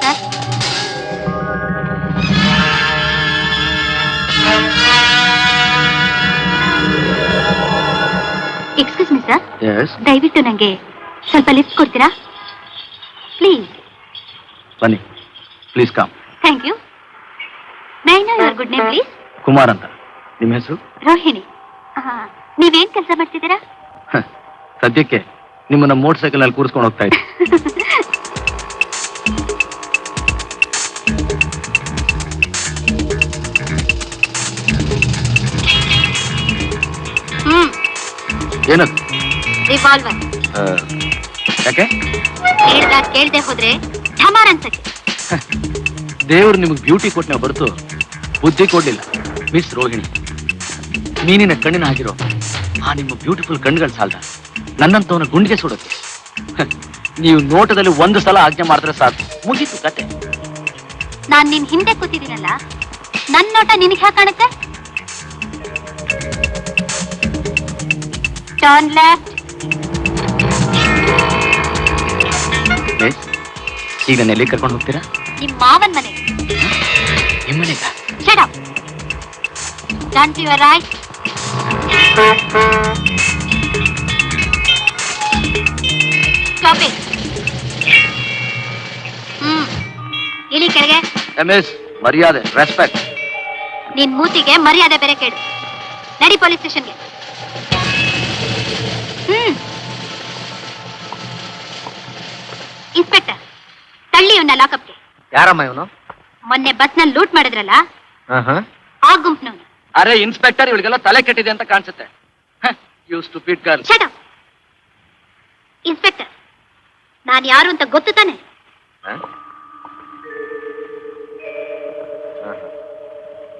Sir. Excuse me sir. ದಯವಿಟ್ಟು ನಂಗೆ ಸ್ವಲ್ಪ ಲಿಫ್ಟ್ ಕೊಡ್ತೀರಾ ಪ್ಲೀಸ್? ಬನ್ನಿ please come. Thank you. My know your good name please? Kumar ಅಂತ. ನಿಮ್ಮ ಹೆಸರು? ರೋಹಿಣಿ. ನೀವೇನ್ ಕೆಲಸ ಮಾಡ್ತಿದ್ದೀರಾ? ಸದ್ಯಕ್ಕೆ ನಿಮ್ಮನ್ನ ಮೋಟರ್ ಸೈಕಲ್ ಅಲ್ಲಿ ಕೂರಿಸ್ಕೊಂಡು ಹೋಗ್ತಾ ಇದ್ದೆ. ಏನದು? ರಿವಾಲ್ವರ್. ಯಾಕೆ? ಕೇಳ್ದೆ ಹೋದ್ರೆ ಢಮಾರ್ ಅನ್ಸಕ್ಕೆ. ದೇವ್ರು ನಿಮಗೆ ಬ್ಯೂಟಿ ಕೊಟ್ಟನೆ ಹೊರತು ಬುದ್ಧಿ ಕೊಡ್ಲಿಲ್ಲ. ಮಿಸ್ ರೋಹಿಣಿ, ನೀನಿನ ಕಣ್ಣಿನ ಆಗಿರೋ ಆ ನಿಮ್ಮ ಬ್ಯೂಟಿಫುಲ್ ಕಣ್ಗಳು ಸಾಲ್ದ ನನ್ನಂತವನ ಗುಂಡಿಗೆ ಸುಡುತ್ತೆ. ನೀವು ನೋಟದಲ್ಲಿ ಒಂದು ಸಲ ಆಜ್ಞೆ ಮಾಡಿದ್ರೆ ಸಾಕು, ಮುಗೀತು ಕತೆ. ನಾನ್ ನಿನ್ ಹಿಂದೆ ಕೂತಿದ್ದೀನಲ್ಲ, ನನ್ ನೋಟ ನಿನಗೆ ಹೇಗೆ ಕಾಣುತ್ತೆ? Turn left. ಈಗ ನನ್ನ ಎಲ್ಲಿ ಕರ್ಕೊಂಡು ಹೋಗ್ತೀರಾ? ನಿಮ್ ಮಾವನ್ ಮನೆ. ನಿಮ್ಮ ಮನೆಗ? Shut up. Turn to your right. Stop it. ಇಳಿ ಕೆಳಗೆ. ಮಿಸ್, ಮರ್ಯಾದೆ, ರೆಸ್ಪೆಕ್ಟ್. ನಿನ್ ಮೂತಿಗೆ ಮರ್ಯಾದೆ ಬೇರೆ ಕೇಳು. ನಡಿ ಪೊಲೀಸ್ ಸ್ಟೇಷನ್ಗೆ. ಇನ್ಸ್ಪೆಕ್ಟರ್, ತಳ್ಳಿ ಇವನ್ನ ಲಾಕಪ್ಗೆ. ಯಾರಮ್ಮ ಇವನು? ಮೊನ್ನೆ ಬಸ್ನಲ್ಲಿ ಲೂಟ್ ಮಾಡಿದ್ರಲ್ಲ, ಆ ಗುಂಪ್ನವನು. ಅರೆ ಇನ್ಸ್ಪೆಕ್ಟರ್, ಇವಳಿಗೆಲ್ಲ ತಲೆ ಕೆಟ್ಟಿದೆ ಅಂತ ಕಾಣಿಸುತ್ತೆ. You stupid girl. Shut up. Inspector, ನಾನು ಯಾರು ಅಂತ ಗೊತ್ತು ತಾನೆ?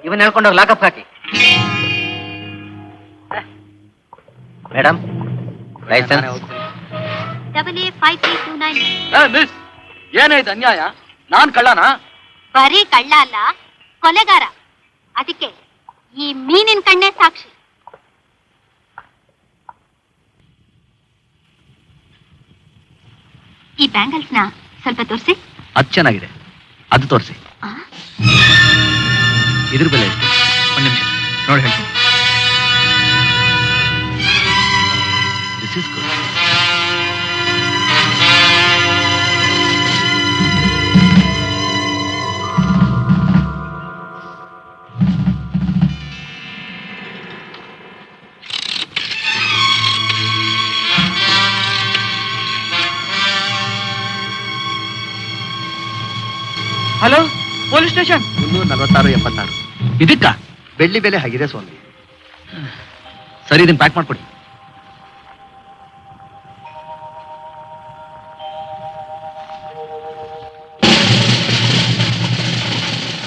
ಇವನ್ ಹೇಳ್ಕೊಂಡೋಗಿ ಲಾಕಪ್ ಹಾಕಿ. Madam, license? AA5329. ಮಿಸ್, ಏನಾಯ್ತು ಅನ್ಯಾಯ? ನಾನ್ ಕಳ್ಳನಾ? ಬರೀ ಕಳ್ಳ ಅಲ್ಲ, ಕೊಲೆಗಾರ. ಅದಕ್ಕೆ ಈ ಮೀನಿನ ಕಣ್ಣೇ ಸಾಕ್ಷಿ. ಈ ಬ್ಯಾಂಗಲ್ಸ್ನ ಸ್ವಲ್ಪ ತೋರಿಸಿ. ಅದು ಚೆನ್ನಾಗಿದೆ, ಅದು ತೋರಿಸಿ. ಇದ್ರ ಬೆಲೆ ಎಷ್ಟು? ಒಂದು ನಿಮಿಷ ನೋಡಿ ಹೇಳ್ತೀನಿ. This is good. Hello, police station. 346-76. ಇದಕ್ಕ ಬೆಳ್ಳಿ ಬೆಲೆ ಆಗಿದೆ ಸ್ವಾಮಿ. ಸರಿ, ಇದನ್ನ ಪ್ಯಾಕ್ ಮಾಡ್ಕೊಡಿ.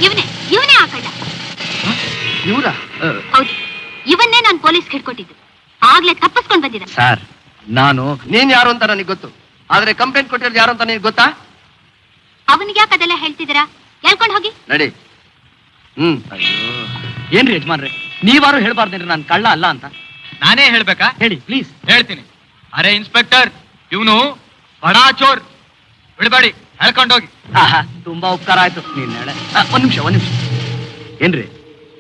ಇವನೇ ಆ ಕಳ್ಳ. ಇವರ? ಹೌದು, ಇವನ್ನೇ ನಾನು ಪೊಲೀಸ್ ಹಿಡ್ಕೊಟ್ಟಿದ್ದು. ಆಗ್ಲೇ ತಪ್ಪಿಸ್ಕೊಂಡು ಬಂದಿದ್ದ. ಸರ್, ನೀನ್ ಯಾರು ಅಂತ ನನಗೆ ಗೊತ್ತು, ಆದ್ರೆ ಕಂಪ್ಲೇಂಟ್ ಕೊಟ್ಟಿರೋದು ಯಾರು ಅಂತ ನಿನಗೆ ಗೊತ್ತಾ? ಅವನಿಗೆ ಯಾಕೆ ಅದೆಲ್ಲ ಹೇಳ್ತಿದ್ದೀರಾ? ಹೇಳ್ಕೊಂಡು ಹೋಗಿ. ನಡಿ. ಅಯ್ಯೋ, ಏನ್ರಿ ಯಜಮಾನ್ರೆ, ನೀವಾರು ಹೇಳ್ಬಾರ್ದೇನ್ರಿ ನಾನು ಕಳ್ಳ ಅಲ್ಲ ಅಂತ? ನಾನೇ ಹೇಳ್ಬೇಕಾ? ಹೇಳಿ ಪ್ಲೀಸ್. ಹೇಳ್ತೀನಿ. ಅರೆ ಇನ್ಸ್ಪೆಕ್ಟರ್, ಇವನು ಬಡಾ ಚೋರ್. ಬಿಡಬೇಡಿ, ಹೇಳ್ಕೊಂಡೋಗಿ. ತುಂಬಾ ಉಪಕಾರ ಆಯ್ತು. ನೀನ್ ಹೇಳ. ಒಂದ್ ನಿಮಿಷ. ಏನ್ರಿ,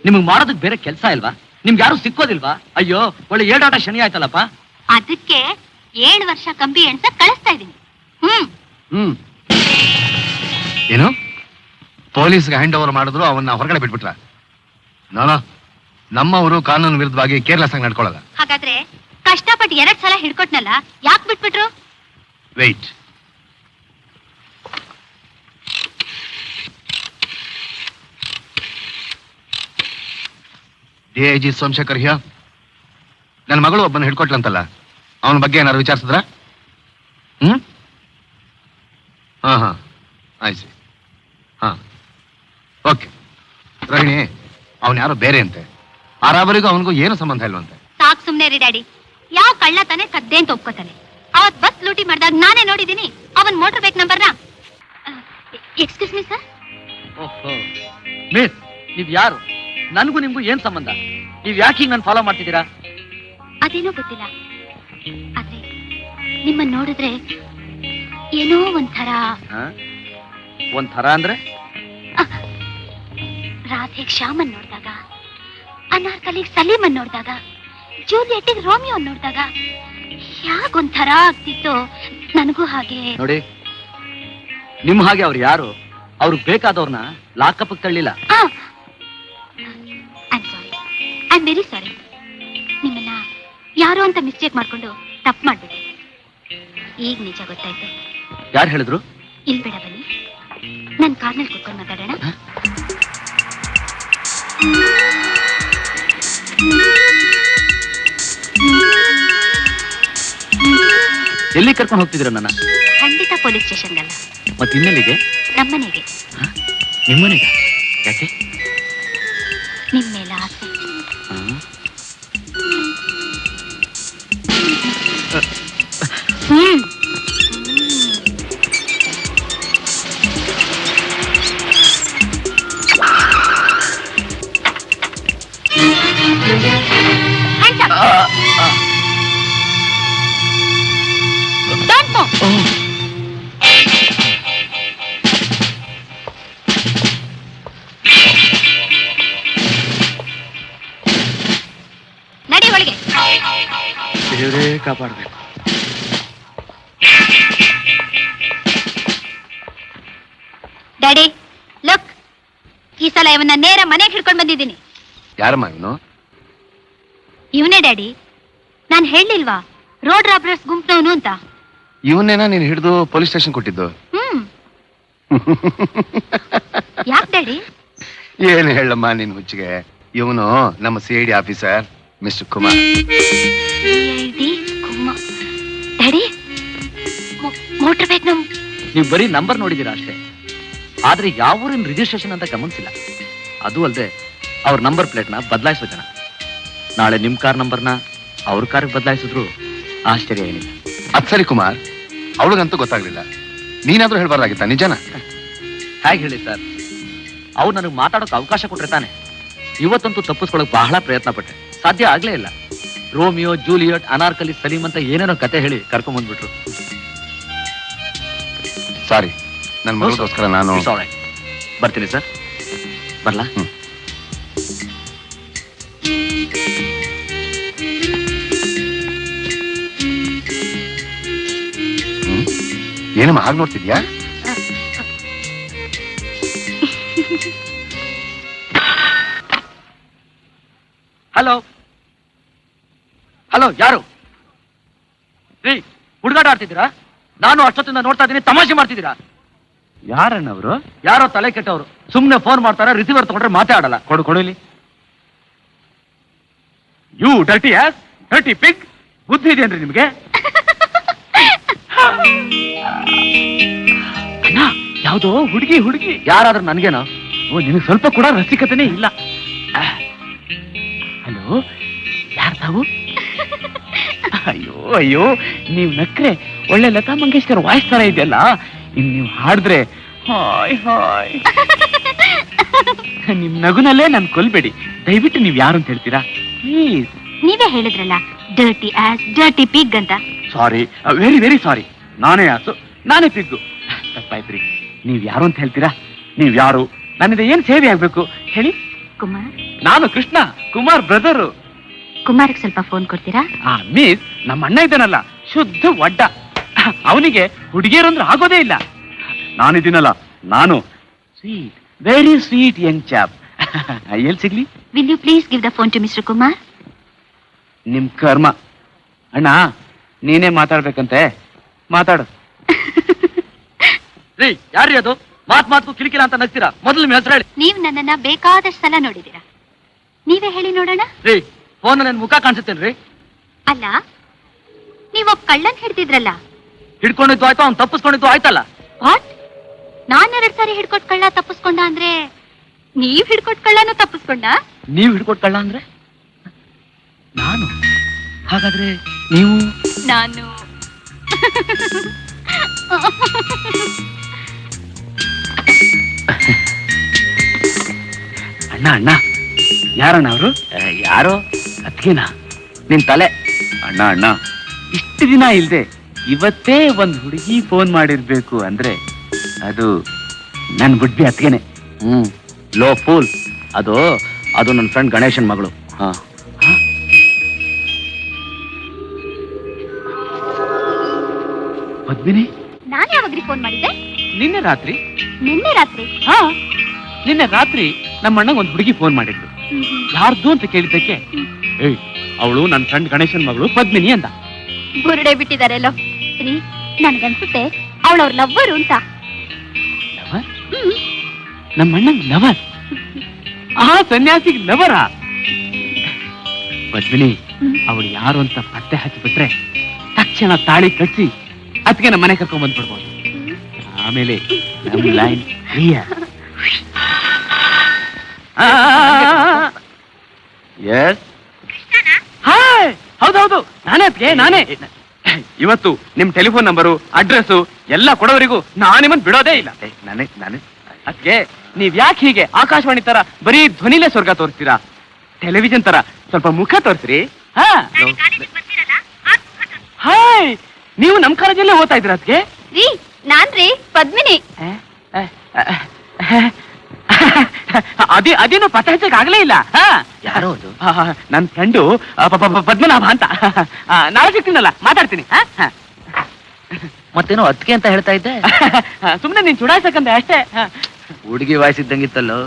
ನಿಮಗ್ ಮಾಡೋದಕ್ ಬೇರೆ ಕೆಲಸ ಇಲ್ವಾ? ನಿಮ್ಗೆ ಯಾರು ಸಿಕ್ಕೋದಿಲ್ವಾ? ಅಯ್ಯೋ, ಒಳ್ಳೆ ಏಡಾಟ ಶನಿ ಆಯ್ತಲ್ಲಪ್ಪ. ಅದಕ್ಕೆ 7 ವರ್ಷ ಕಂಬಿ ಎಣ್ಸ ಕಳಿಸ್ತಾ ಇದೀನಿ. ಏನು ಪೊಲೀಸ್ಗೆ ಹ್ಯಾಂಡ್ ಓವರ್ ಮಾಡಿದ್ರು, ಅವನ್ನ ಹೊರಗಡೆ ಬಿಟ್ಬಿಟ್ರ? ನೋನೋ, ನಮ್ಮವರು ಕಾನೂನು ವಿರುದ್ಧವಾಗಿ ಕೇರ್ಲೆಸ್ ಆಗಿ ನಡ್ಕೊಳ್ಳಲ್ಲ. ಹಾಗಾದ್ರೆ ಕಷ್ಟಪಟ್ಟು 2 ಸಲ ಹಿಡ್ಕೊಟ್ನಲ್ಲ, ಯಾಕೆ ಬಿಟ್ಬಿಟ್ರು? ವೆಯ್ಟ್. DIG Somashekar here. ನನ್ನ ಮಗಳು ಒಬ್ಬನ ಹಿಡ್ಕೊಟ್ಲಂತಲ್ಲ, ಅವನ ಬಗ್ಗೆ ಏನಾದ್ರು ವಿಚಾರಿಸಿದ್ರ? ಹಾ ಆಯ್ತು. ಹಾ, ಓಕೆ. ರೋಹಿಣಿ, ಅವನ್ ಯಾರೋ ಬೇರೆ ಅಂತೆ. ಆ ರಾಬರಿಗೂ ಅವನಿಗೂ ಏನು ಸಂಬಂಧ ಇಲ್ವಂತೆ. ಸಾಕ್ ಸುಮ್ನೆ ರೀ ಡ್ಯಾಡಿ. ಯಾವ ಕಳ್ಳ ತಾನೆ ಕದ್ದೆ ಅಂತ ಒಪ್ಕೋತಾನೆ? ಅವತ್ ಬಸ್ ಲೂಟಿ ಮಾಡಿದಾಗ ನಾನೇ ನೋಡಿದ್ದೀನಿ ಅವನ್ ಮೋಟರ್ ಬೈಕ್ ನಂಬರ್ನ. Excuse me sir. ಓಹೋ ಮಿಸ್, ನೀವ್ ಯಾರು? ನನಗೂ ನಿಮ್ಗೂ ಏನ್ ಸಂಬಂಧ? ನೀವ್ ಯಾಕೆ ಹಿಂಗ್ ನನ್ ಫಾಲೋ ಮಾಡ್ತಿದ್ದೀರಾ? ಅದೇನೋ ಗೊತ್ತಿಲ್ಲ, ಆದ್ರೆ ನಿಮ್ಮನ್ನ ನೋಡಿದ್ರೆ ಏನೋ ಒಂಥರ. ಒಂಥರ ಅಂದ್ರೆ ರಾಧೆಗ್ ಶ್ಯಾಮನ್ ನೋಡಿದಾಗ, ಅನಾರ್ಕಲಿಗ್ ಸಲೀಮನ್ ನೋಡಿದಾಗ, ಜೂಲಿಯೆಟ್ಟಿಗೆ ರೋಮಿಯೋನ್ ನೋಡಿದಾಗ ಯಾಕೊಂಥರ ಆಗ್ತಿತ್ತು ನನಗೂ ಹಾಗೆ. ನೋಡಿ, ನಿಮ್ ಹಾಗೆ ಅವ್ರು ಯಾರು ಅವ್ರಿಗೆ ಬೇಕಾದವ್ರನ್ನ ಲಾಕಪ್ ತಳ್ಳಿಲ್ಲ. I am very sorry. ನಿಮ್ಮನ್ನ ಯಾರು ಅಂತ ಮಿಸ್ಟೇಕ್ ಮಾಡ್ಕೊಂಡು ತಪ್ಪು ಮಾಡ್ಬಿಟ್ಟೆ. ಈಗ ನಿಜ ಗೊತ್ತಾಯ್ತು. ಯಾರು ಹೇಳಿದ್ರು? ಇಲ್ಲಿ ಬೇಡ, ಬನ್ನಿ, ನನ್ನ ಕಾರ್ನಲ್ಲಿ ಕುತ್ಕೊಂಡು ಮಾತಾಡೋಣ. ಎಲ್ಲಿ ಕರ್ಕೊಂಡು ಹೋಗ್ತಿದ್ರ ನನ್ನ? ಖಂಡಿತ ಪೊಲೀಸ್ ಸ್ಟೇಷನ್ಗಲ್ಲ. ಮತ್ತೆ ಇನ್ನೆಲ್ಲಿಗೆ? ನಮ್ಮನೆಗೆ. ನಿಮ್ಮನೆಗೆ? ಯಾಕೆ? ನಿಮ್ ಮೇಲೆ ಆಸೆ. ನಡಿ ಒಳಗೆ. ದೇವರೇ ಕಾಪಾಡಬೇಕು. ಡ್ಯಾಡಿ, ಲುಕ್, ಈ ಸಲ ಇವನ್ನ ನೇರ ಮನೆಗೆ ಹಿಡ್ಕೊಂಡು ಬಂದಿದ್ದೀನಿ. ಯಾರಮ್ಮ ಇವನು? ಇವನೇ ಡ್ಯಾಡಿ. ನಾನ್ ಹೇಳಿಲ್ವಾ ರೋಡ್ ರಾಬರ್ಸ್ ಗುಂಪ್ನವನು ಅಂತ? ಇವನ್ನೇನಾ ನೀನು ಹಿಡಿದು ಪೊಲೀಸ್ ಸ್ಟೇಷನ್ ಕೊಟ್ಟಿದ್ದು? ಯಾಕೆ ಡ್ಯಾಡಿ? ಏನು ಹೇಳಮ್ಮ ನಿನ್ ಹುಚ್ಚಿಗೆ. ಇವನು ನಮ್ಮ CID officer mister Kumar. Daddy, motor bike ನೀವು ಬರೀ ನಂಬರ್ ನೋಡಿದೀರಾ ಅಷ್ಟೇ, ಆದ್ರೆ ಯಾವ ಊರಿನ ರಿಜಿಸ್ಟ್ರೇಷನ್ ಅಂತ ಗಮನಿಸಿಲ್ಲ. ಅದು ಅಲ್ಲದೆ ಅವ್ರ ನಂಬರ್ ಪ್ಲೇಟ್ನ ಬದಲಾಯಿಸೋ ಜನ. ನಾಳೆ ನಿಮ್ ಕಾರ್ ನಂಬರ್ನ ಅವ್ರ ಕಾರ್ಗೆ ಬದಲಾಯಿಸಿದ್ರು ಆಶ್ಚರ್ಯ ಏನಿಲ್ಲ. ಅದ್ ಸರಿ ಕುಮಾರ್, ಅವಳಿಗಂತೂ ಗೊತ್ತಾಗ್ಲಿಲ್ಲ. ನೀನಾದ್ರೂ ಹೇಳ್ಬಾರ್ದಾಗಿತ್ತ? ನಿಜನ? ಹೇಗೆ ಹೇಳಿ ಸರ್, ಅವ್ರು ನನಗೆ ಮಾತಾಡೋಕೆ ಅವಕಾಶ ಕೊಟ್ರೆ ತಾನೆ. ಇವತ್ತಂತೂ ತಪ್ಪಿಸ್ಕೊಳಕ್ ಬಹಳ ಪ್ರಯತ್ನ ಪಟ್ಟೆ, ಸಾಧ್ಯ ಆಗ್ಲೇ ಇಲ್ಲ. ರೋಮಿಯೋ, ಜೂಲಿಯಟ್, ಅನಾರ್ಕಲಿ, ಸಲೀಮ್ ಅಂತ ಏನೇನೋ ಕತೆ ಹೇಳಿ ಕರ್ಕೊಂಡ್ ಬಂದ್ಬಿಟ್ರು. ಸಾರಿ, ನನ್ನ ಮಗಳಿಗೋಸ್ಕರ ನಾನು ಬರ್ತೀನಿ ಸರ್. ಬರ್ಲಾ? ಏನಮ್ಮ ಹಾಗೆ ನೋಡ್ತಿದ್ಯಾ? ಹಲೋ ಹಲೋ, ಯಾರು? ರೀ, ಹುಡುಗಾಟ ಆಡ್ತಿದ್ದೀರಾ? ನಾನು ಅಷ್ಟೊತ್ತಿಂದ ನೋಡ್ತಾ ಇದ್ದೀನಿ, ತಮಾಷೆ ಮಾಡ್ತಿದ್ದೀರಾ? ಯಾರಣ್ಣವರು? ಯಾರೋ ತಲೆ ಕೆಟ್ಟವರು. ಸುಮ್ನೆ ಫೋನ್ ಮಾಡ್ತಾರ, ರಿಸೀವರ್ ತಗೊಂಡ್ರೆ ಮಾತಾಡಲ್ಲ. ಕೊಡು ಇಲ್ಲಿ. You dirty ass, dirty pig. ಬುದ್ಧಿ ಇದೆಯೇನ್ರಿ ನಿಮ್ಗೆ? ಅಣ್ಣ, ಯಾವ್ದೋ ಹುಡುಗಿ. ಯಾರಾದ್ರೂ ನನ್ಗೇನೋ? ಓ, ನಿನಗೆ ಸ್ವಲ್ಪ ಕೂಡ ರಸಿಕತೆನೇ ಇಲ್ಲ. ಹಲೋ, ಯಾರು ತಾವು? ಅಯ್ಯೋ, ನೀವು ನಕ್ರೆ ಒಳ್ಳೆ ಲತಾ ಮಂಗೇಶ್ಕರ್ ವಾಯ್ಸ್ ತರ ಇದೆಯಲ್ಲ. ಇನ್ ನೀವು ಹಾಡಿದ್ರೆ ಹಾಯ್ ಹಾಯ್. ನಿಮ್ ನಗುನಲ್ಲೇ ನನ್ ಕೊಲ್ಬೇಡಿ ದಯವಿಟ್ಟು. ನೀವ್ ಯಾರು ಅಂತ ಹೇಳ್ತೀರಾ ಪ್ಲೀಸ್? ನೀವೇ ಹೇಳಿದ್ರಲ್ಲ, ಡರ್ಟಿ ಆಸ್, ಡರ್ಟಿ ಪಿಗ್ ಅಂತ. ಸಾರಿ, ವೆರಿ ವೆರಿ ಸಾರಿ. ನಾನೇ ಆಸು, ನಾನೇ ಪಿಗ್ಗು. ತಪ್ಪಾಯ್ತ್ರಿ. ನೀವ್ ಯಾರು ಅಂತ ಹೇಳ್ತೀರಾ? ನೀವ್ ಯಾರು? ನನ್ನಿಂದ ಏನ್ ಸೇವೆ ಆಗ್ಬೇಕು ಹೇಳಿ? ಕುಮಾರ್. ನಾನು ಕೃಷ್ಣ, ಕುಮಾರ್ ಬ್ರದರು. ಕುಮಾರ್ಗೆ ಸ್ವಲ್ಪ ಫೋನ್ ಕೊಡ್ತೀರಾ? ಮಿಸ್, ನಮ್ಮ ಅಣ್ಣ ಇದ್ದಾನಲ್ಲ, ಶುದ್ಧ ಒಡ್ಡ. ಅವನಿಗೆ ಹುಡುಗಿಯರು ಅಂದ್ರೆ ಆಗೋದೇ ಇಲ್ಲ. ನಾನಿದ್ದೀನಲ್ಲ, ನಾನು sweet, very sweet young chap. ಎಲ್ಲಿ ಸಿಗ್ಲಿ? Will you please give the phone to mister Kumar? ನಿಮ್ ಕರ್ಮ. ಅಣ್ಣ, ನೀನೇ ಮಾತಾಡ್ಬೇಕಂತೆ, ಮಾತಾಡು. ರೀ, ಯಾರ್ರೀ ಅದು? ಮಾತ್ಗೂ ಕಿರಿಕಿರ ಅಂತ ನಗ್ತೀರಾ? ಮೊದಲು ನಿಮ್ಮ ಹೆಸರು ಹೇಳಿ. ನೀವು ನನ್ನನ್ನ ಬೇಕಾದಷ್ಟು ಸಲ ನೋಡಿದ್ದೀರಾ, ನೀವೇ ಹೇಳಿ ನೋಡೋಣ. ರೀ, ಫೋನ್ ನನ್ನ ಮುಖ ಕಾಣಿಸುತ್ತೇನ್ರಿ? ಅಲ್ಲ, ನೀವೊಬ್ಬ ಕಳ್ಳನ್ ಹಿಡ್ದಿದ್ರಲ್ಲ. ಹಿಡ್ಕೊಂಡಿದ್ದು ಆಯ್ತು, ಅವ್ನು ತಪ್ಪಿಸ್ಕೊಂಡಿದ್ದು ಆಯ್ತಲ್ಲ. ವಾಟ್? ನಾನ್ 2 ಸಾರಿ ಹಿಡ್ಕೊಟ್ ಕಳ್ಳ ತಪ್ಪಿಸ್ಕೊಂಡ ಅಂದ್ರೆ ನೀವ್ ಹಿಡ್ಕೊಟ್ ಕಳ್ಳನು ತಪ್ಪಿಸ್ಕೊಂಡ? ನೀವ್ ಹಿಡ್ಕೊಟ್ ಕಳ್ಳ ಅಂದ್ರೆ ನಾನು? ಹಾಗಾದ್ರೆ ನೀವು? ನಾನು. ಅಣ್ಣ, ಯಾರಣ್ಣ ಅವರು? ಯಾರೋ ಅದ್ಕಿನ ನಿನ್ ತಲೆ. ಅಣ್ಣ, ಇಷ್ಟು ದಿನ ಇಲ್ದೆ ಇವತ್ತೇ ಒಂದ್ ಹುಡುಗಿ ಫೋನ್ ಮಾಡಿರ್ಬೇಕು ಅಂದ್ರೆ ಅದು ನನ್ ಬುಡ್ಬಿ ಅತ್ಗೆನೆ. Low pool. ಅದು ಅದು ನನ್ನ ಫ್ರೆಂಡ್ ಗಣೇಶನ್ ಮಗಳು. ಹಾ ಪದ್ಮಿನಿ, ನಾನ್ ಯಾವಾಗ್ರಿ ಫೋನ್ ಮಾಡಿದ್ದೆ? ನಿನ್ನೆ ರಾತ್ರಿ. ನಿನ್ನೆ ರಾತ್ರಿ? ಹಾ, ನಿನ್ನೆ ರಾತ್ರಿ ನಮ್ಮ ಅಣ್ಣಂಗ್ ಒಂದ್ ಹುಡುಗಿ ಫೋನ್ ಮಾಡಿದ್ರು. ಯಾರ್ದು ಅಂತ ಕೇಳಿದ್ದಕ್ಕೆ, ಏಯ್ ಅವಳು ನನ್ನ ಫ್ರೆಂಡ್ ಗಣೇಶನ್ ಮಗಳು ಪದ್ಮಿನಿ ಅಂತ. ಬುರುಡೆ ಬಿಟ್ಟಿದಾರೆಲ್ಲೋ. ರೀ, ನನ್ಗನ್ಸುತ್ತೆ ಅವಳವ್ರ ಲವ್ವರು ಅಂತ. ಲವರ್? ನಮ್ಮ ಅಣ್ಣಂಗ್ ಲವರ್? ಆ ಸನ್ಯಾಸಿಗೆ ಲವರ? ಪದ್ಮಿನಿ, ಅವಳು ಯಾರು ಅಂತ ಪತ್ತೆ ಹಚ್ಚಿಬಿಟ್ರೆ ತಕ್ಷಣ ತಾಳಿ ಕಟ್ಸಿ ಅದಕ್ಕೆ ನಮ್ಮ ಮನೆ ಕರ್ಕೊಂಡ್ ಬಂದ್ಬಿಡ್ಬೋದು. ಆಮೇಲೆ ನಮ್ ಲೈನ್ ಕ್ಲಿಯರ್. ಹಾಯ್, ಹೌದೌದು, ನಾನೇ ಅದಕ್ಕೆ ನಾನೇ. ಇವತ್ತು ನಿಮ್ ಟೆಲಿಫೋನ್ ನಂಬರು ಅಡ್ರೆಸ್ ಎಲ್ಲ ಕೊಡೋವರಿಗೂ ನಾನು ನಿಮ್ಮನ್ ಬಿಡೋದೇ ಇಲ್ಲ. ನಾನೇ ಅದಕ್ಕೆ ನೀವ್ ಯಾಕೆ ಹೀಗೆ ಆಕಾಶವಾಣಿ ತರ ಬರೀ ಧ್ವನಿಲೇ ಸ್ವರ್ಗ ತೋರಿಸ್ತೀರಾ? ಟೆಲಿವಿಷನ್ ತರ ಸ್ವಲ್ಪ ಮುಖ ತೋರಿಸ್ರಿ. ಹಾಯ್, ನೀವು ನಮ್ ಕಾಲೇಜಲ್ಲೇ ಓದ್ತಾ ಇದ್ರ ಅದಕ್ಕೆ? ರೀ, ನಾನ್ರಿ ಪದ್ಮಿನಿ. ಅದೇನು ಪತ್ತೆ ಹಚ್ಚಕ್ ಆಗ್ಲೇ ಇಲ್ಲ. ಯಾರೋ ನನ್ ಫ್ರೆಂಡು ಪದ್ಮನಾಭ ಅಂತ. ನಾಳೆ ಸಿಗ್ತೀನಲ್ಲ, ಮಾತಾಡ್ತೀನಿ. ಮತ್ತೇನೋ ಅದಕ್ಕೆ ಅಂತ ಹೇಳ್ತಾ ಇದ್ದೆ. ಸುಮ್ನೆ ನೀನ್ ಚುಡಾಯಿಸಕಂದೆ ಅಷ್ಟೇ. ಹುಡುಗಿ ವಾಯ್ಸಿದ್ದಂಗಿತ್ತಲ್ಲೋ.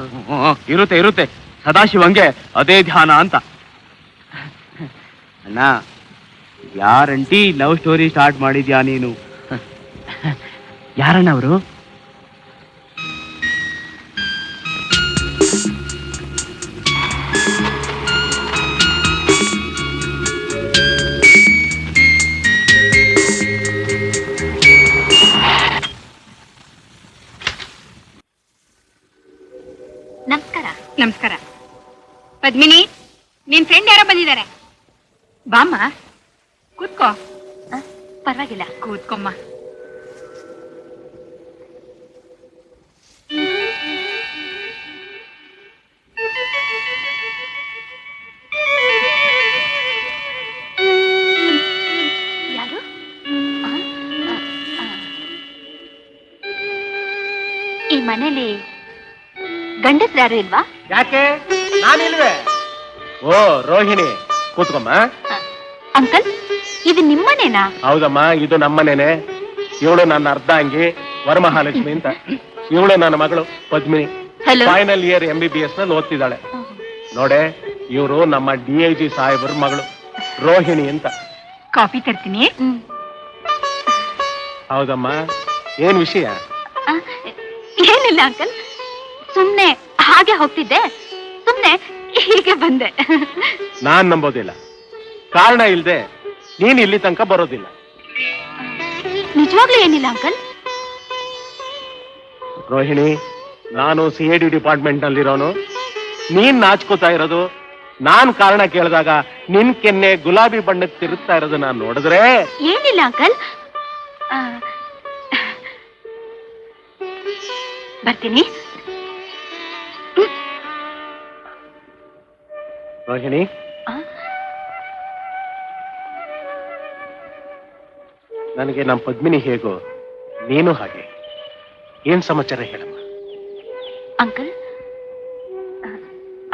ಇರುತ್ತೆ ಸದಾಶಿವಂಗೆ ಅದೇ ಧ್ಯಾನ ಅಂತ. ಅಣ್ಣ, ಯಾರಂಟಿ ಲವ್ ಸ್ಟೋರಿ ಸ್ಟಾರ್ಟ್ ಮಾಡಿದ್ಯಾ ನೀನು? ಯಾರಣ್ಣ ಅವರು? ನಮಸ್ಕಾರ. ನಮಸ್ಕಾರ. ಪದ್ಮಿನಿ, ನಿನ್ ಫ್ರೆಂಡ್ ಯಾರೋ ಬಂದಿದ್ದಾರೆ. ಬಾಮ್ಮ, ಕೂತ್ಕೋ. ಪರವಾಗಿಲ್ಲ, ಕೂತ್ಕೊಮ್ಮ. ಯಾರು? ಈ ಮನೇಲಿ ಗಂಡಸ್ರು ಯಾರು ಇಲ್ವಾ? ಯಾಕೆ, ನಾನಿಲ್ವೇ? ಓ ರೋಹಿಣಿ, ಕೂತ್ಕೊಮ್ಮ. ಅಂಕಲ್, ಇದು ನಿಮ್ಮನೇನಾ? ಹೌದಮ್ಮ, ಇದು ನಮ್ಮನೇನೆ. ಇವಳು ನನ್ನ ಅರ್ಧಾಂಗಿ ವರಮಹಾಲಕ್ಷ್ಮಿ ಅಂತ. ಇವಳು ನನ್ನ ಮಗಳು Padmini. Hello. Final year MBBS ನಲ್ಲಿ ಓದ್ತಿದ್ದಾಳೆ. ನೋಡೆ, ಇವರು ನಮ್ಮ DIG ಸಾಹೇಬ್ರ ಮಗಳು ರೋಹಿಣಿ ಅಂತ. ಕಾಫಿ ತರ್ತೀನಿ. ಹೌದಮ್ಮ, ಏನ್ ವಿಷಯ? ಏನಿಲ್ಲ ಅಂಕಲ್, ಸುಮ್ನೆ ಹಾಗೆ ಹೋಗ್ತಿದ್ದೆ, ಸುಮ್ನೆ ಹೀಗೆ ಬಂದೆ. ನಾನ್ ನಂಬೋದಿಲ್ಲ. ಕಾರಣ ಇಲ್ದೆ ನೀನ್ ಇಲ್ಲಿ ತನಕ ಬರೋದಿಲ್ಲ. ನಿಜವಾಗ್ಲೂ ಏನಿಲ್ಲ ಅಂಕಲ್. ರೋಹಿಣಿ, ನಾನು CID ಡಿಪಾರ್ಟ್ಮೆಂಟ್ ನಲ್ಲಿರೋನು. ನೀನ್ ನಾಚ್ಕೋತಾ ಇರೋದು, ನಾನ್ ಕಾರಣ ಕೇಳಿದಾಗ ನಿನ್ ಕೆನ್ನೆ ಗುಲಾಬಿ ಬಣ್ಣಕ್ಕೆ ತಿರುಗ್ತಾ ಇರೋದು ನಾನ್ ನೋಡಿದ್ರೆ. ಏನಿಲ್ಲ ಅಂಕಲ್, ಬರ್ತೀನಿ. ರೋಹಿಣಿ, ನನಗೆ ನಮ್ಮ ಪದ್ಮಿನಿ ಹೇಗೋ ನೀನು ಹಾಗೆ. ಏನ್ ಸಮಾಚಾರ ಹೇಳಮ್ಮ? ಅಂಕಲ್,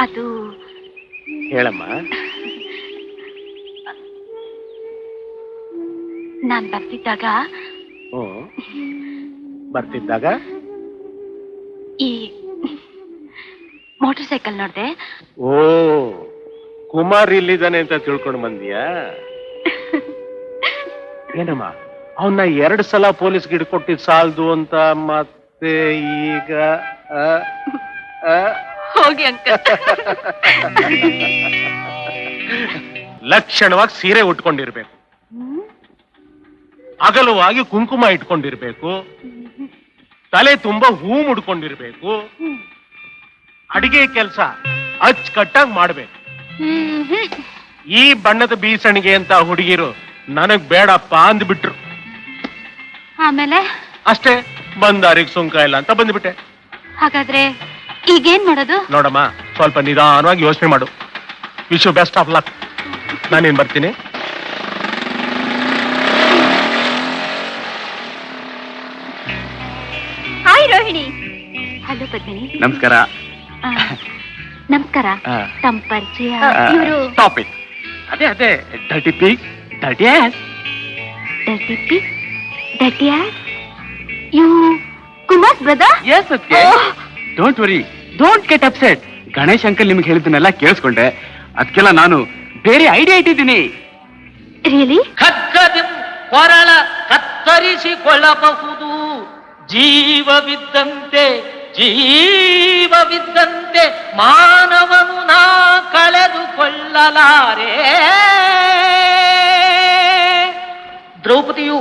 ಅದು ಹೇಳಮ್ಮ. ನಾನ್ ಬರ್ತಿದ್ದಾಗ ಬರ್ತಿದ್ದಾಗ ಈ ಮೋಟರ್ ಸೈಕಲ್ ನೋಡ್ದೆ. ಓ, ಕುಮಾರ್ ಇಲ್ಲಿದ್ದಾನೆ ಅಂತ ತಿಳ್ಕೊಂಡು ಬಂದಿಯಾ? ಏನಮ್ಮ, ಅವನ್ನ 2 ಸಲ ಪೊಲೀಸ್ಗೆ ಹಿಡ್ಕೊಟ್ಟಿದ್ ಸಾಲದು ಅಂತ ಮತ್ತೆ ಈಗ ಹೋಗಿ ಅಂಕಲ್. ಲಕ್ಷಣವಾಗಿ ಸೀರೆ ಉಟ್ಕೊಂಡಿರ್ಬೇಕು, ಅಗಲವಾಗಿ ಕುಂಕುಮ ಇಟ್ಕೊಂಡಿರ್ಬೇಕು, ತಲೆ ತುಂಬಾ ಹೂ ಮುಡ್ಕೊಂಡಿರ್ಬೇಕು, ಅಡಿಗೆ ಕೆಲಸ ಅಚ್ಚುಕಟ್ಟಾಗಿ ಮಾಡ್ಬೇಕು. ಈ ಬಣ್ಣದ ಬೀಸಣಿಗೆ ಅಂತ ಹುಡುಗಿರು ನನಗ್ ಬೇಡಪ್ಪ ಅಂದ್ಬಿಟ್ರು. ಆಮೇಲೆ ಅಷ್ಟೇ, ಬಂದಾರಿಗೆ ಸುಂಕ ಇಲ್ಲ ಅಂತ ಬಂದ್ಬಿಟ್ಟೆ. ಹಾಗಾದ್ರೆ ಈಗೇನ್ ಮಾಡೋದು? ನೋಡಮ್ಮ, ಸ್ವಲ್ಪ ನಿಧಾನವಾಗಿ ಯೋಚನೆ ಮಾಡು. Wish you best of luck. ನಾನೇನ್ ಬರ್ತೀನಿ. ಹಾಯ್ ರೋಹಿಣಿ. ಹಲೋ ಪದ್ಮಿನಿ. ನಮಸ್ಕಾರ. ಆ, ನಮಸ್ಕಾರ. ತಮ್ಮ ಪರಿಚಯ ಇವರು ಟಾಪಿಕ್ ಅದೇ dirty pig, dirty ass. Dirty pig, dirty ass. You Kumar brother? Yes ಅದಕ್ಕೆ. Don't worry, don't get upset. Ganesh uncle ನಿಮ್ಗೆ ಹೇಳಿದ್ದನ್ನೆಲ್ಲ ಕೇಳಿಸ್ಕೊಂಡೆ. ಅದಕ್ಕೆಲ್ಲ ನಾನು ಬೇರೆ ಐಡಿಯಾ ಇಟ್ಟಿದ್ದೀನಿ. ರಿಯಲಿ? ಖಡ್ಗದಿಂ ಕೊರಳ ಕತ್ತರಿಸಿಕೊಳ್ಳಬಹುದು. ಜೀವವಿದ್ದಂತೆ ಮಾನವನು ನಾ ಕಳೆದುಕೊಳ್ಳಲಾರೆ. ದ್ರೌಪದಿಯು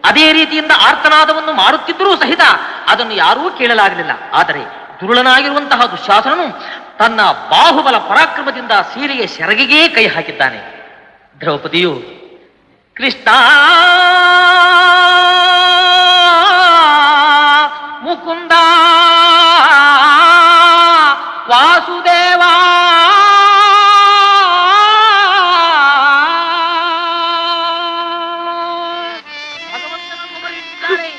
ಅದೇ ರೀತಿಯಿಂದ ಆರ್ತನಾದವನ್ನು ಮಾಡುತ್ತಿದ್ದರೂ ಸಹಿತ ಅದನ್ನು ಯಾರೂ ಕೇಳಲಾಗಲಿಲ್ಲ. ಆದರೆ ದುರುಳನಾಗಿರುವಂತಹ ದುಶ್ಯಾಸನನು ತನ್ನ ಬಾಹುಬಲ ಪರಾಕ್ರಮದಿಂದ ಸೀರೆಯ ಸೆರಗಿಗೆ ಕೈ ಹಾಕಿದ್ದಾನೆ. ದ್ರೌಪದಿಯು ಕೃಷ್ಣ ಮುಕುಂದ ವಾಸುದೇವ ಭಗವಂತನನ್ನು ಬರೆದಿದ್ದಾಳೆ.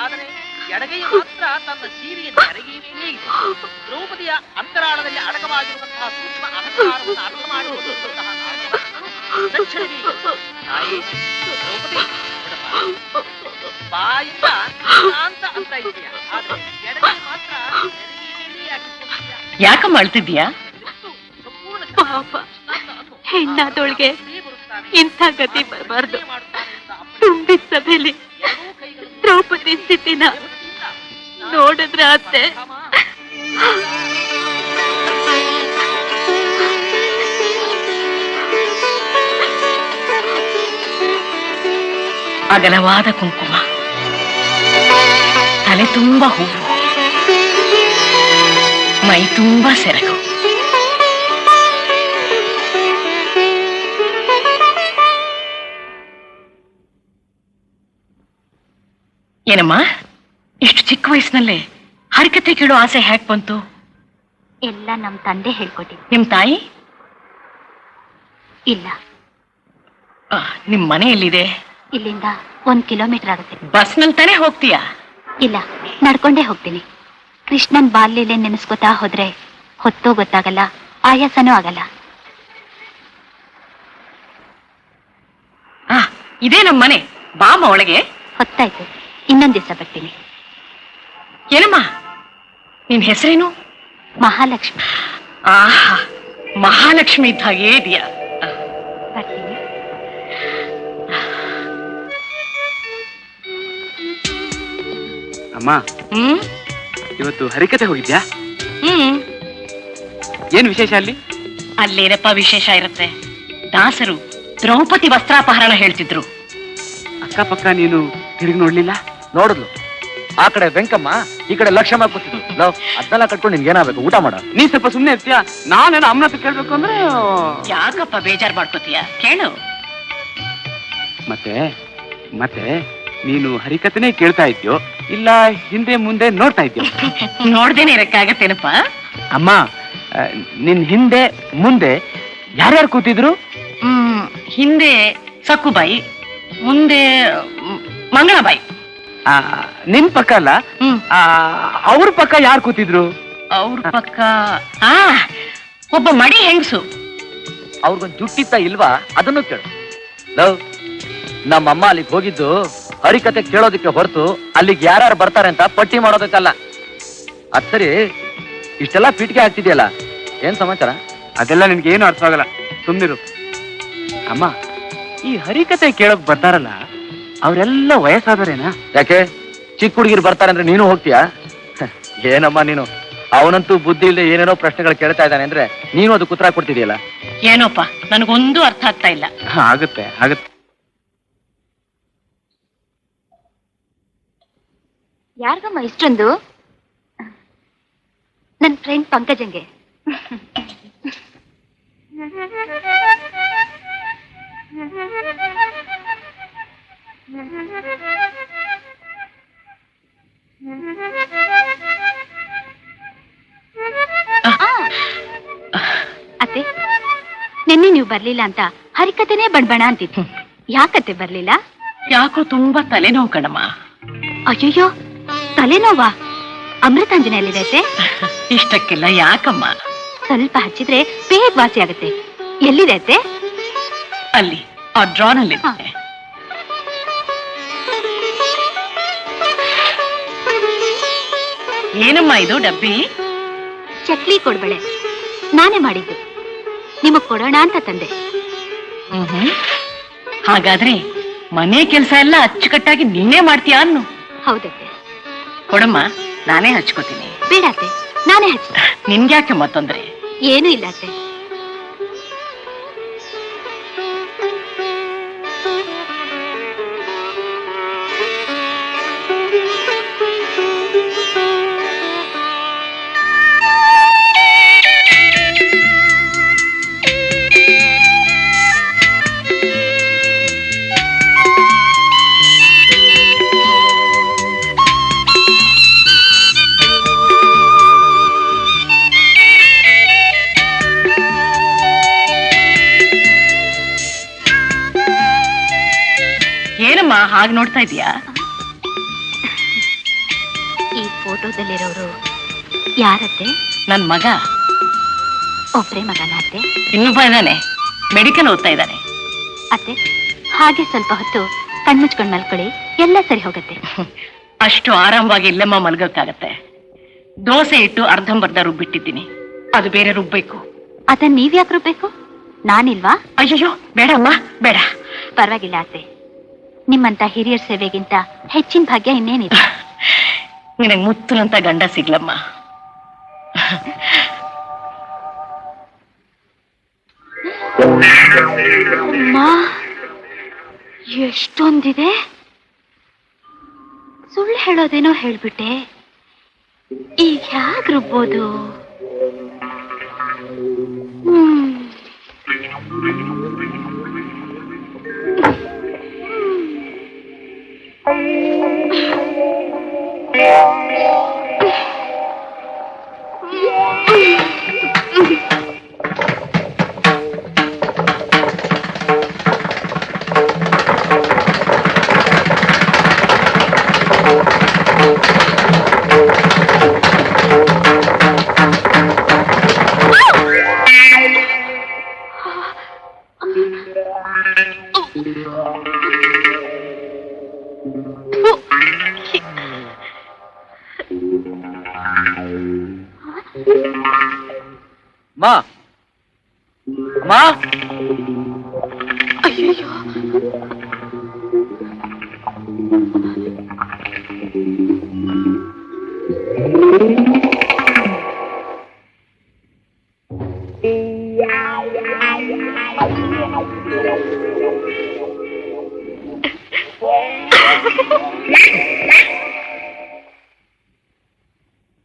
ಆದರೆ ಎಡಗೈ ಮಾತ್ರ ತನ್ನ ಸೀರೆಯ ಸೆರಗಿಯೇ ಇದೆ. ದ್ರೌಪದಿಯ ಅಂತರಾಳದಲ್ಲಿ ಅಡಕವಾಗಿರುವಂತಹ ಸೂಕ್ಷ್ಮ ಅಹಂಕಾರವನ್ನು ಅರ್ಥ ಮಾಡಿಕೊಳ್ಳುವಂತಹ ತಕ್ಷಣವೇ ತಾಯಿ ದ್ರೌಪದಿ ಬಾಯಿಂದ ಶಾಂತ ಅಂತ ಇದೆಯಾ, ಆದರೆ ಎಡಗೈ ಮಾತ್ರ ಸೆರಗಿಯೇ ಆಗಿದ್ದೀಯಾ. ಯಾಕಮ್ಮ ಅಳ್ತಿದ್ಯಾ? ಪಾಪ, ಹೆಣ್ಣಾದೊಳಗೆ ಇಂಥ ಗತಿ ಬರಬಾರ್ದು. ತುಂಬಿದ ಸಭೆಯಲ್ಲಿ ದ್ರೌಪದಿ ಸ್ಥಿತಿನ ನೋಡಿದ್ರ ಅತ್ತೆ. ಅಗಲವಾದ ಕುಂಕುಮ, ತಲೆ ತುಂಬ ಹೂವು, ಮೈ ತುಂಬ ಸೆರಗು. ಏನಮ್ಮ, ಇಷ್ಟು ಚಿಕ್ಕ ವಯಸ್ಸಿನಲ್ಲೇ ಹರಿಕತೆ ಕೇಳೋ ಆಸೆ ಹ್ಯಾಕ್ ಬಂತು? ಎಲ್ಲ ನಮ್ ತಂದೆ ಹೇಳ್ಕೊಟ್ಟಿದ್ದು. ನಿಮ್ ತಾಯಿ? ಇಲ್ಲ, ನಿಮ್ ಮನೆ ಎಲ್ಲಿದೆ? ಇಲ್ಲಿಂದ 1 ಕಿಲೋಮೀಟರ್ ಆಗುತ್ತೆ. ಬಸ್ನಲ್ಲಿ ತಾನೇ ಹೋಗ್ತೀಯಾ? ಇಲ್ಲ, ನಡ್ಕೊಂಡೇ ಹೋಗ್ತೀನಿ. ಕೃಷ್ಣನ್ ಬಾಲ್ಯಲೆ ನೆನೆಸ್ಕೊತಾ ಹೋದ್ರೆ ಹೊತ್ತು ಗೊತ್ತಾಗಲ್ಲ, ಆಯಾಸನೂ ಆಗಲ್ಲ. ಇದೇ ನಮ್ ಮನೆ. ಬಾಮ ಒಳಗೆ. ಹೊತ್ತಾಯ್ತು, ಇನ್ನೊಂದ್ ದಿವಸ ಬರ್ತೀನಿ. ಏನಮ್ಮ ನಿನ್ ಹೆಸರೇನು? ಮಹಾಲಕ್ಷ್ಮಿ. ಆಹಾ, ಮಹಾಲಕ್ಷ್ಮಿ ಇದ್ದ ಹಾಗೆ ಇದೆಯಾ? ಬರ್ತೀನಿ. ಅಮ್ಮ, ಇವತ್ತು ಹರಿಕತೆ ಹೋಗಿದ್ಯಾ? ಏನ್ ವಿಶೇಷ ಅಲ್ಲಿ? ಅಲ್ಲೇನಪ್ಪ ವಿಶೇಷ ಇರುತ್ತೆ. ದಾಸರು ದ್ರೌಪದಿ ವಸ್ತ್ರಾಪಹರಣ ಹೇಳ್ತಿದ್ರು. ಅಕ್ಕಪಕ್ಕ ನೀನು ತಿರುಗಿ ನೋಡ್ಲಿಲ್ಲ? ನೋಡಿದ್ಲು. ಆ ಕಡೆ ವೆಂಕಮ್ಮ, ಈ ಕಡೆ ಲಕ್ಷ್ಮ ಕೂತಿದ್ಲು. ಅದನ್ನೆಲ್ಲ ಕಟ್ಕೊಂಡು ನಿನ್ಗೇನಾಗಬೇಕು? ಊಟ ಮಾಡ. ನೀ ಸ್ವಲ್ಪ ಸುಮ್ಮನೆ ಇರ್ತೀಯಾ? ನಾನೇನು ಅಮ್ಮನ ಹತ್ರ ಕೇಳ್ಬೇಕು ಅಂದ್ರೆ. ಯಾಕಪ್ಪ ಬೇಜಾರ್ ಮಾಡ್ಕೋತೀಯ? ಕೇಳು. ಮತ್ತೆ ಮತ್ತೆ ನೀನು ಹರಿಕತೆನೇ ಕೇಳ್ತಾ ಇದ್ಯೋ ಇಲ್ಲ ಹಿಂದೆ ಮುಂದೆ ನೋಡ್ತಾ ಇದ್ಯೋ? ನೋಡ್ದೇನೆ ಇರಕ್ಕಾಗತ್ತೇನಪ್ಪ? ಅಮ್ಮ, ನಿನ್ ಹಿಂದೆ ಮುಂದೆ ಯಾರ್ಯಾರು ಕೂತಿದ್ರು? ಹಿಂದೆ ಸಕ್ಕುಬಾಯಿ, ಮುಂದೆ ಮಂಗಳಬಾಯಿ. ನಿನ್ ಪಕ್ಕ ಅಲ್ಲ, ಅವ್ರ ಪಕ್ಕ ಯಾರು ಕೂತಿದ್ರು? ಅವ್ರ ಪಕ್ಕ ಒಬ್ಬ ಮಡಿ ಹೆಂಗಸು. ಅವ್ರಿಗೊಂದು ಜುಟ್ಟಿತ್ತ ಇಲ್ವಾ? ಅದನ್ನು ಕೇಳು. ಲವ್, ನಮ್ಮಮ್ಮ ಅಲ್ಲಿಗೆ ಹೋಗಿದ್ದು ಹರಿಕತೆ ಕೇಳೋದಕ್ಕೆ ಹೊರತು ಅಲ್ಲಿಗೆ ಯಾರ್ಯಾರು ಬರ್ತಾರೆ ಅಂತ ಪಟ್ಟಿ ಮಾಡೋದಕ್ಕಲ್ಲ. ಅದ್ ಸರಿ, ಇಷ್ಟೆಲ್ಲ ಪೀಟಿಗೆ ಆಗ್ತಿದೆಯಲ್ಲ, ಏನ್ ಸಮಾಚಾರ? ಅದೆಲ್ಲ ನಿನ್ಗೆ ಏನು ಅರ್ಥ ಆಗಲ್ಲ, ಸುಮ್ನಿರು. ಅಮ್ಮ, ಈ ಹರಿಕತೆ ಕೇಳೋಕ್ ಬರ್ತಾರಲ್ಲ ಅವರೆಲ್ಲ ವಯಸ್ಸಾದರೇನಾ? ಯಾಕೆ ಚಿಕ್ಕ ಹುಡುಗಿರು ಬರ್ತಾರೆ ಅಂದ್ರೆ ನೀನು ಹೋಗ್ತೀಯಾ? ಏನಮ್ಮ ನೀನು, ಅವನಂತೂ ಬುದ್ಧಿ ಇಲ್ಲದೆ ಏನೇನೋ ಪ್ರಶ್ನೆಗಳು ಕೇಳ್ತಾ ಇದ್ದಾನೆ ಅಂದ್ರೆ ನೀನು ಅದಕ್ಕೆ ಉತ್ತರ ಕೊಡ್ತಿದೀಯಲ್ಲ. ಏನೋಪ್ಪ, ನನಗೊಂದು ಅರ್ಥ ಆಗ್ತಾ ಇಲ್ಲ. ಆಗುತ್ತೆ ಆಗುತ್ತೆ. ಯಾರಿಗಮ್ಮ ಇಷ್ಟೊಂದು? ನನ್ನ ಫ್ರೆಂಡ್ ಪಂಕಜಂಗೆ. ಅತ್ತೆ, ನಿನ್ನೆ ನೀವು ಬರ್ಲಿಲ್ಲ ಅಂತ ಹರಿಕತೆನೇ ಬಣ್ಬಣ ಅಂತಿತ್ತು. ಯಾಕತ್ತೆ ಬರ್ಲಿಲ್ಲ? ಯಾಕೋ ತುಂಬಾ ತಲೆನೋವು ಕಣಮ್ಮ. ಅಯ್ಯಯ್ಯೋ, ತಲೆನೋವಾ? ಅಮೃತಾಂಜನೆಯಲ್ಲಿದೆ ಅತ್ತೆ. ಇಷ್ಟಕ್ಕೆಲ್ಲ ಯಾಕಮ್ಮ? ಸ್ವಲ್ಪ ಹಚ್ಚಿದ್ರೆ ಬೇಗ ವಾಸಿ ಆಗುತ್ತೆ. ಎಲ್ಲಿದೆ ಅತ್ತೆ? ಅಲ್ಲಿ ಆ ಡ್ರಾನಲ್ಲಿ. ಹಾ. ಏನಮ್ಮ ಇದು ಡಬ್ಬಿ? ಚಕ್ಲಿ ಕೊಡ್ಬೇಳೆ, ನಾನೇ ಮಾಡಿದ್ದು. ನಿಮಗ್ ಕೊಡೋಣ ಅಂತ ತಂದೆ. ಹಾಗಾದ್ರೆ ಮನೆ ಕೆಲಸ ಎಲ್ಲ ಅಚ್ಚುಕಟ್ಟಾಗಿ ನೀನೇ ಮಾಡ್ತೀಯಾ ಅನ್ನು? ಹೌದತ್ತೆ. ಕೊಡಮ್ಮ, ನಾನೇ ಹಚ್ಕೋತೀನಿ. ಬೇಡತ್ತೆ, ನಾನೇ ಹಚ್ಚ. ನಿನ್ಗ್ಯಾಕೆ ಮತ್ತೊಂದ್ರೆ? ಏನೂ ಇಲ್ಲ ಅತ್ತೆ. ಏನಮ್ಮ ಹಾಗೆ ನೋಡ್ತಾ ಇದೀಯಾ? ಈ ಫೋಟೋದಲ್ಲಿರೋರು ಯಾರತ್ತೆ? ನನ್ ಮಗ. ಒಬ್ರೇ ಮಗನ ಅತ್ತೆ? ಇನ್ನೊಬ್ಬ ಇದ್ದಾನೆ, ಮೆಡಿಕಲ್ ಓದ್ತಾ ಇದ್ದಾನೆ. ಅತ್ತೆ, ಹಾಗೆ ಸ್ವಲ್ಪ ಹೊತ್ತು ಕಣ್ಮುಚ್ಕೊಂಡ್ ಮಲ್ಕೊಳ್ಳಿ, ಎಲ್ಲ ಸರಿ ಹೋಗತ್ತೆ. ಅಷ್ಟು ಆರಾಮವಾಗಿ ಇಲ್ಲಮ್ಮ ಮಲ್ಗಕ್ಕಾಗತ್ತೆ. ದೋಸೆ ಇಟ್ಟು ಅರ್ಧಂಬರ್ಧ ರುಬ್ಬಿಟ್ಟಿದ್ದೀನಿ, ಅದು ಬೇರೆ ರುಬ್ಬೇಕು. ಅದನ್ನ ನೀವ್ಯಾಕೆ ರುಬ್ಬೇಕು? ನಾನಿಲ್ವಾ? ಅಯ್ಯೋ ಬೇಡಮ್ಮ, ಬೇಡ. ಪರವಾಗಿಲ್ಲ ಅತ್ತೆ, ನಿಮ್ಮಂತ ಹಿರಿಯರ ಸೇವೆಗಿಂತ ಹೆಚ್ಚಿನ ಭಾಗ್ಯ ಇನ್ನೇನಿದೆ. ನಿನಗೆ ಮುತ್ತುನಂತ ಗಂಡ ಸಿಗ್ಲಮ್ಮ. ಅಮ್ಮ, ಎಷ್ಟೊಂದಿದೆ. ಸುಳ್ಳು ಹೇಳೋದೇನೋ ಹೇಳ್ಬಿಟ್ಟೆ. ಈಗ ಹ್ಯಾಗ್ ರುಬ್ಬೋದು? ಮಾ ಮಾ ಅಯ್ಯೋ,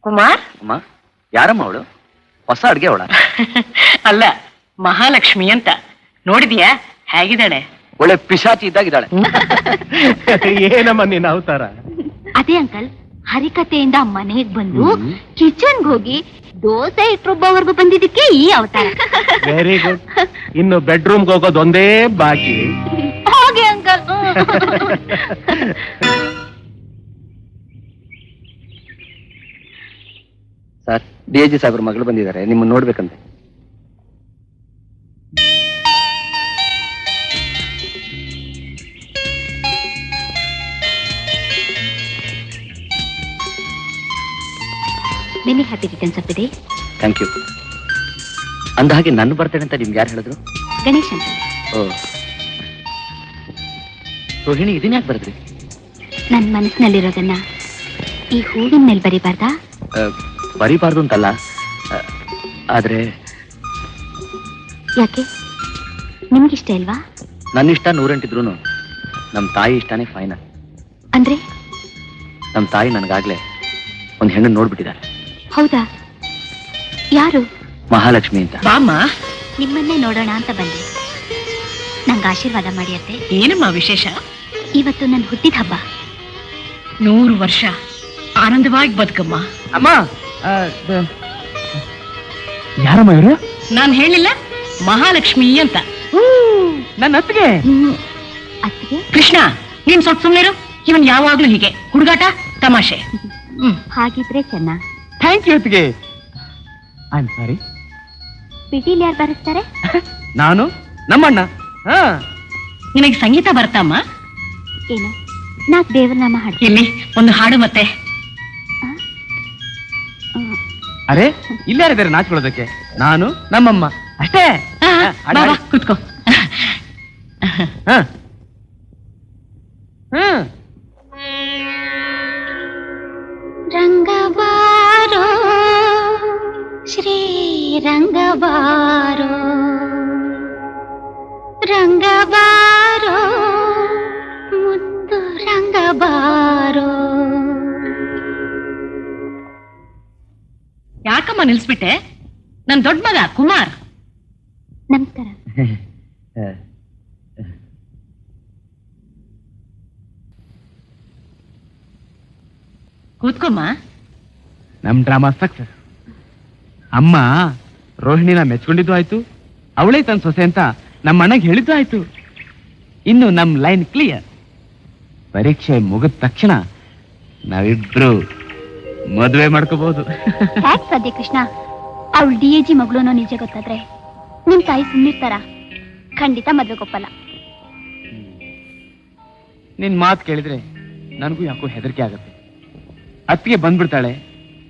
ಕುಮಾರ್? ಅಮ್ಮ, ಯಾರಮ್ಮ ಅವಳು? ಹೊಸ ಅಡ್ಗೆ ಅವಳ? ಅಲ್ಲ, ಮಹಾಲಕ್ಷ್ಮಿ ಅಂತ. ನೋಡಿದ್ಯಾ ಹೇಗಿದ್ದಾಳೆ? ಒಳ್ಳೆ ಪಿಶಾಚಿ ಇದ್ದಾಗಿದ್ದಾಳೆ. ಏನಮ್ಮ ನಿನ್ನ ಅವತಾರ? ಅದೇ ಅಂಕಲ್, ಹರಿಕತೆಯಿಂದ ಮನೆಗ್ ಬಂದು ಕಿಚನ್ಗೆ ಹೋಗಿ ದೋಸೆ ಇಟ್ಟೊಬ್ಬವರೆಗೂ ಬಂದಿದ್ದಕ್ಕೆ ಈ ಅವತಾರ. Very good. ಇನ್ನು ಬೆಡ್ರೂಮ್ಗೆ ಹೋಗೋದು ಒಂದೇ ಬಾಕಿ. ಹಾಗೆ ಅಂಕಲ್. ಸರ್, DIG ಸಾಹೇಬ್ರ ಮಗಳು ಬಂದಿದ್ದಾರೆ, ನಿಮ್ಮನ್ನ ನೋಡ್ಬೇಕಂತೆ. Many happy returns of the day. Thank you. ಅಂದ ಹಾಗೆ ನನ್ನ ಬರ್ತೇನೆ ಅಂತ ನಿಮ್ಗೆ ಯಾರು ಹೇಳಿದ್ರು? ಗಣೇಶ್ ಅಂತ. ಓ, ರೋಹಿಣಿ, ಇದನ್ನ ಯಾಕೆ ಬರೆದ್ರಿ? ನನ್ನ ಮನಸ್ಸಿನಲ್ಲಿರೋದನ್ನ ಈ ಹೂವಿನ ಮೇಲೆ ಬರಿಬಾರ್ದಾ? ಬರಿಬಾರ್ದು ಅಂತಲ್ಲ, ಆದ್ರೆ ಯಾಕೆ, ನಿಮ್ಗಿಷ್ಟ ಇಲ್ವಾ? ನನ್ನ ಇಷ್ಟ 108 ನಮ್ಮ ತಾಯಿ ಇಷ್ಟನೇ ಫೈನಲ್. ಅಂದ್ರೆ ನಮ್ಮ ತಾಯಿ ನನಗಾಗ್ಲೇ ಒಂದು ಹೆಣ್ಣನ್ನು ನೋಡ್ಬಿಟ್ಟಿದ್ದಾರೆ. ಹೌದಾ? ಯಾರು? ಮಹಾಲಕ್ಷ್ಮಿ ಅಂತ. ಬಾಮ್ಮ, ನಿಮ್ಮನ್ನೇ ನೋಡೋಣ ಅಂತ ಬಂದೆ. ನಂಗೆ ಆಶೀರ್ವಾದ ಮಾಡಿ ಅತ್ತೆ. ಏನಮ್ಮ ವಿಶೇಷ? ಇವತ್ತು ನನ್ನ ಹುಟ್ಟಿದ ಹಬ್ಬ. 100 ವರ್ಷ ಆನಂದವಾಗಿ ಬದುಕಮ್ಮ. ಅಮ್ಮ, ಯಾರಮ್ಮ ಇವರು? ನಾನ್ ಹೇಳಿಲ್ಲ, ಮಹಾಲಕ್ಷ್ಮಿ ಅಂತ. ನನ್ನ ಅತ್ತಿಗೆ. ಅತ್ತಿಗೆ? ಕೃಷ್ಣ, ನೀನ್ ಸ್ವಲ್ಪ ಸುಮ್ನಿರು. ಇವನ್ ಯಾವಾಗ್ಲೂ ಹೀಗೆ ಹುಡುಗಾಟ ತಮಾಷೆ. ಹಾಗಿದ್ರೆ ಚೆನ್ನ. ಥ್ಯಾಂಕ್ ಯು ಅತ್ತಿಗೆ. I am sorry. ಪಿಟೀಲ್ ಯಾರು ಬರೆಸ್ತಾರೆ? ನಾನು ನಮ್ಮಣ್ಣ. ಹಾ, ನಿನಗೆ ಸಂಗೀತ ಬರ್ತಮ್ಮ? ಏನು, ನಾಕ್ ದೇವರನಾಮ ಹಾಡ್ತೀನಿ. ಇಲ್ಲಿ ಒಂದು ಹಾಡು ಮತ್ತೆ. ಅರೆ ಇಲ್ಲಾರಿದ್ದಾರೆ ನಾಚ್ಕೊಳ್ಳೋದಕ್ಕೆ? ನಾನು ನಮ್ಮಮ್ಮ ಅಷ್ಟೇ. ಬಾ, ಬಾ, ಕೂತ್ಕೋ. ಹ. ಹ್ಮ್. ರಂಗಬಾರೋ ಶ್ರೀರಂಗಬಾರೋ, ರಂಗಬಾರೋ ಮುದ್ದು ರಂಗಬಾರೋ. ಯಾಕಮ್ಮ ನಿಲ್ಸ್ಬಿಟ್ಟೆ? ನನ್ ದೊಡ್ಡ ಮಗ ಕುಮಾರ್. ನಮಸ್ಕಾರ. ಕೂತ್ಕೊಮ್ಮ. ನಮ್ ಡ್ರಾಮಾ ಸಕ್ಸಸ್. ಅಮ್ಮ ರೋಹಿಣಿನ ಮೆಚ್ಕೊಂಡಿದ್ದು ಆಯ್ತು, ಅವಳೇ ತನ್ನ ಸೊಸೆ ಅಂತ ನಮ್ಮ ಅಣ್ಣಗೆ ಹೇಳಿದ್ದು ಆಯ್ತು. ಇನ್ನು ನಮ್ ಲೈನ್ ಕ್ಲಿಯರ್. ಪರೀಕ್ಷೆ ಮುಗಿದ ತಕ್ಷಣ ನಾವಿಬ್ರು ಮದುವೆ ಮಾಡ್ಕೋಬಹುದು. ಯಾಕೆ ಸದ್ಯ ಕೃಷ್ಣ, ಅವಳು DAG ಮಗಳು ಅನ್ನೋ ನಿಜ ಗೊತ್ತಾದ್ರೆ ನಿಮ್ ತಾಯಿ ಸುಮ್ಮನಿರ್ತಾರ? ಖಂಡಿತ ಮದ್ವೆಗೆ ಒಪ್ಪಲ್ಲ. ನಿನ್ ಮಾತು ಕೇಳಿದ್ರೆ ನನಗೂ ಯಾಕೋ ಹೆದರಿಕೆ ಆಗುತ್ತೆ. ಅತ್ತಿಗೆ ಬಂದ್ಬಿಡ್ತಾಳೆ,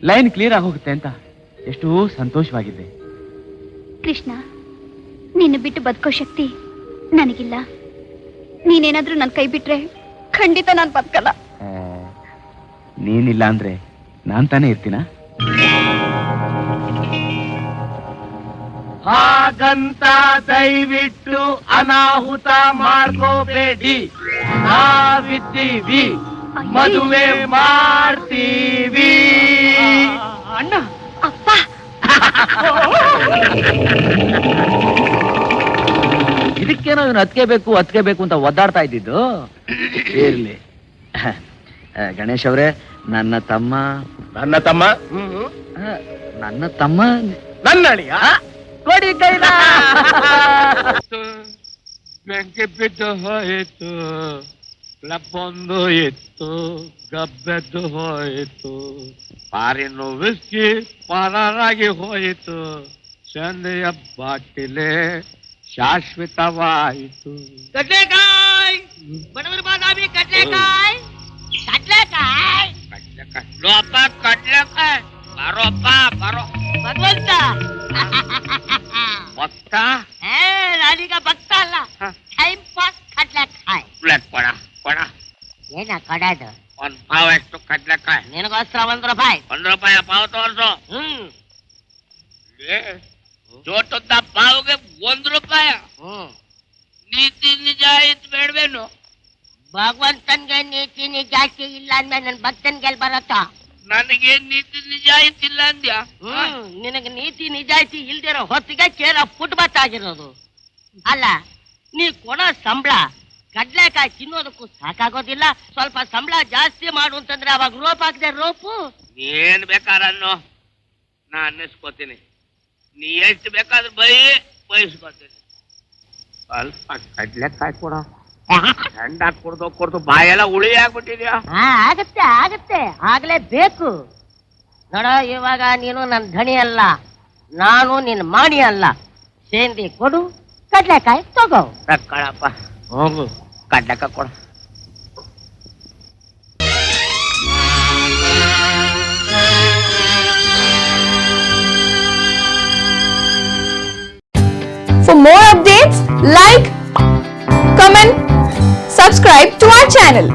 ಲೈನ್ ಕ್ಲಿಯರ್ ಆಗೋಗುತ್ತೆ ಅಂತ ಎಷ್ಟೋ ಸಂತೋಷವಾಗಿದ್ದೆ. ಕೃಷ್ಣ, ನಿನ್ನ ಬಿಟ್ಟು ಬದುಕೋ ಶಕ್ತಿ ನನಗಿಲ್ಲ. ನೀನೇನಾದ್ರೂ ನನ್ ಕೈ ಬಿಟ್ರೆ ಖಂಡಿತ ನಾನ್ ಬದುಕಲ್ಲ. ನೀನಿಲ್ಲ ಅಂದ್ರೆ ನಾನ್ ತಾನೇ ಇರ್ತೀನ. ಹಾಗಂತ ದಯವಿಟ್ಟು ಅನಾಹುತ ಮಾಡ್ಕೋಬೇಡಿ. ನಾವಿದ್ದೀವಿ, ಮದುವೆ ಮಾಡ್ತೀವಿ. ಅಣ್ಣ, ಅಪ್ಪ, ಇದಕ್ಕೇನೋ ಇವನು ಅತ್ಕೆ ಬೇಕು ಅಂತ ಒದ್ದಾಡ್ತಾ ಇದ್ದಿದ್ದು. ಇರ್ಲಿ. ಗಣೇಶ್ ಅವರೇ, ನನ್ನ ತಮ್ಮ ನನ್ನ ತಮ್ಮ ನನ್ನ ಅಳಿಯ ಕೊಡಿ ಕೈಲ. ಬೆಂಕಿ ಬಿದ್ದು ಹೋಯಿತು, ಕ್ಲಬ್ಬೊಂದು ಇತ್ತು, ಗಬ್ಬೆದ್ದು ಹೋಯಿತು, ಪಾರಿನ ವಿಸ್ಕಿ ಪರಾರಾಗಿ ಹೋಯಿತು, ಸಂದೆಯ ಬಾಟಿಲೆ ಶಾಶ್ವತವಾಯಿತು. ಕಡ್ಲೆಕಾಯಿ, ಬಡವರ ಬಾದಾಮಿ ಕಡ್ಲೆಕಾಯಿ, ಕಡ್ಲೆಕಾಯಿ, ಲೋಪ ಕಡ್ಲೆಕಾಯಿ, ಬರೋಪ್ಪ ಬರೋ ಭಗವಂತ. ಭಕ್ತ ನಾನೀಗ ಭಕ್ತ ಅಲ್ಲ, ಟೈಮ್ ಪಾಸ್ ಕಡ್ಲೆಕಾಯಿ. ಕೊಡ ಕೊಡ, ಏನ ಕೊಡೋದು? ಒಂದ್ ಪಾವ್ ಎಷ್ಟು ಕಡ್ಲೆಕಾಯಿ? ನಿನಗೋಸ್ಕರ ₹1. ₹1 ಪಾವ್ ತೋರ್ಸು. ಚೋಟದ ಪಾವ್ಗೆ ₹1. ನೀತಿ ನಿಜಾಯಿತ್ ಬೇಡವೇನು? ಭಗವಂತನ್ಗೆ ನೀತಿ ನಿಜಾಯಿತಿ ಇಲ್ಲ ಅಂದ್ಮೇಲೆ ನನ್ ಭಕ್ತನ್ಗೆ ಬರತ್ತ? ನನಗೆ ನೀತಿ ನಿಜಾಯಿತ್ ಇಲ್ಲ ಅಂದ್ಯಾ? ನಿನಗೆ ನೀತಿ ನಿಜಾಯಿತಿ ಇಲ್ದಿರೋ ಹೊತ್ತಿಗೆ ಕೇರ ಫುಟ್ಬಾತ್ ಆಗಿರೋದು. ಅಲ್ಲ, ನೀ ಕೊಡೋ ಸಂಬಳ ಕಡ್ಲೆಕಾಯಿ ತಿನ್ನೋದಕ್ಕೂ ಸಾಕಾಗೋದಿಲ್ಲ. ಸ್ವಲ್ಪ ಸಂಬಳ ಜಾಸ್ತಿ ಮಾಡು ಅಂತಂದ್ರೆ ಅವಾಗ ರೋಪ್ ಹಾಕಿದೆ ರೋಪು. ಏನ್ ಬೇಕಾರನ್ನು ನಾ ಅನ್ನಿಸ್ಕೋತೀನಿ. ನೀ ಎಷ್ಟು ಬೇಕಾದ್ರೂ ಬಯಸ್ಕೋತೀನಿ. ಸ್ವಲ್ಪ ಕಡ್ಲೆಕಾಯಿ ಕೊಡ. ಹೆಂಡ ಕುಡ್ದು ಬಾಯೆಲ್ಲ ಉಳಿ ಆಗ್ಬಿಟ್ಟಿದ್ಯಾ? ಆಗತ್ತೆ ಆಗತ್ತೆ, ಆಗ್ಲೇಬೇಕು. ನೋಡ, ಇವಾಗ ನೀನು ನನ್ನ ಧಣಿ ಅಲ್ಲ, ನಾನು ನಿನ್ನ ಮಾಣಿ ಅಲ್ಲ. ಸೇಂದಿ ಕೊಡು, ಕಡ್ಲೆಕಾಯಿ ತಗೋ. ತಕ್ಕಳಪ್ಪ, ಹೋಗು, ಕಡ್ಲೆಕಾಯಿ ಕೊಡ. For more updates, like, comment, subscribe to our channel.